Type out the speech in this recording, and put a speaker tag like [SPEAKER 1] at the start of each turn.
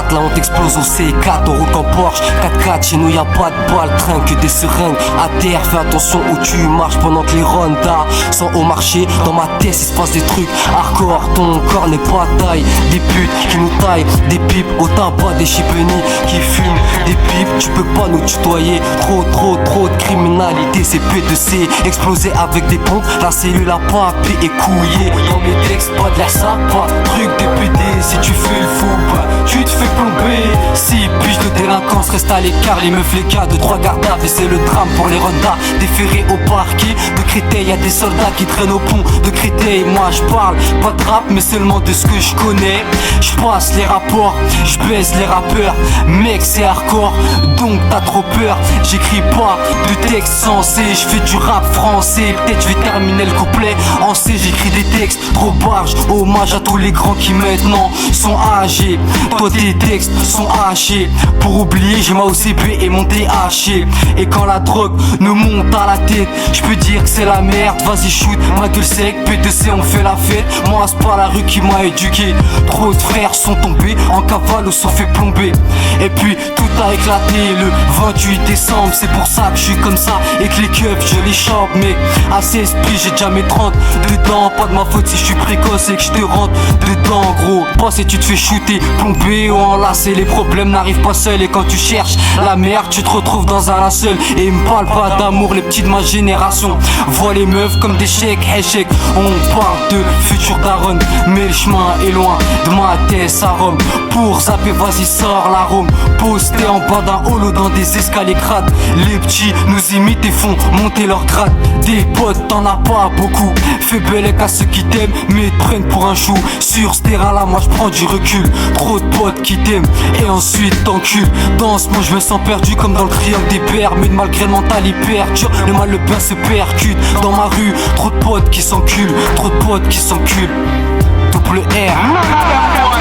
[SPEAKER 1] 4, la honte explose au C4. On roule en Porsche, 4x4, chez nous y'a pas de balles, train que des seringues. À terre, fais attention où tu marches pendant que les rondas sont au marché. Dans ma tête, il se passe des trucs hardcore, ton corps n'est pas taille. Des putes qui nous taillent, des pipes au tabac, des chipenies qui fument des pipes. Tu peux pas nous tutoyer, trop de criminalité. C'est P2C, explosé avec des pompes. La cellule à papier est couillée. Dans mes textes, pas de l'air sympa, truc de PD. Si tu fais le fou, bah, tu te fais plomber. 6 piges de délinquance, reste à l'écart. Les meufs, les cas de 3 gardes à vue, c'est le drame pour les rondas. Déférés au parquet de Créteil, y'a des soldats qui traînent au pont de Créteil. Moi je parle pas de rap mais seulement de ce que je connais. Je passe les rapports, je baisse les rappeurs. Mec c'est hardcore, donc t'as trop peur. J'écris pas de texte sensé, je fais du rap français. Peut-être je vais terminer le couplet en C. J'écris des textes trop barges, hommage à tous les grands qui maintenant sont âgés. Toi tes textes sont hachés. Pour oublier j'ai ma OCP et mon THC. Et quand la drogue me monte à la tête, je peux dire que c'est la merde. Vas-y shoot, ma gueule sec, P2C on fait la fête. Moi c'est pas la rue qui m'a éduqué. Trop de frères sont tombés en cavale ou sont fait plomber. Et puis tout a éclaté le 28 décembre. C'est pour ça que je suis comme ça et que les keufs je les chope. Mais à 16 piges j'ai déjà mes 30 dedans. Pas de ma faute si je suis précoce et que je te rentre dedans gros. Passe et tu te fais shooter, plomber ou enlacer. Les problèmes n'arrivent pas seuls et quand tu cherches la merde tu te retrouves dans un linceul. Et me parle pas d'amour les petits de ma génération. Vois les meufs comme des chèques, échecs. On parle de futur daron, mais le chemin est loin de ma tête à Rome. Pour zapper vas-y sors l'arôme. Posté en bas d'un holo dans des escaliers crades. Les petits nous imitent et font monter leur grade. Des potes t'en as pas beaucoup. Fais bellec à ceux qui t'aiment mais te prennent pour un chou. Sur ce terrain là moi je prends du recul. Trop de potes qui t'aiment et ensuite t'enculent. Dans ce monde je me sens perdu comme dans le triangle des pères. Mais malgré le mental hyper dur, le mal le bien se percute. Dans ma rue, trop de potes qui s'enculent, trop de potes qui s'enculent. Double R.